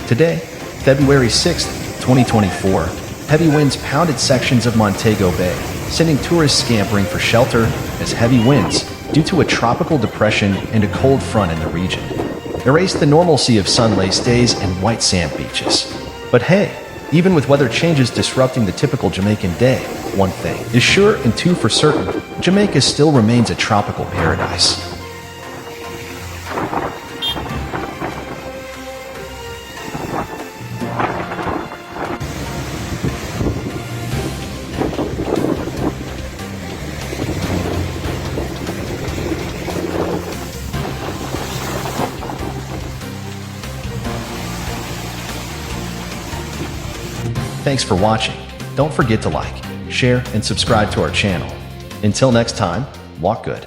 Today, February 6, 2024, heavy winds pounded sections of Montego Bay, sending tourists scampering for shelter as heavy winds, due to a tropical depression and a cold front in the region, erased the normalcy of sun-laced days and white sand beaches. But hey, even with weather changes disrupting the typical Jamaican day, one thing is sure and two for certain, Jamaica still remains a tropical paradise. Thanks for watching. Don't forget to like, share, and subscribe to our channel. Until next time, walk good.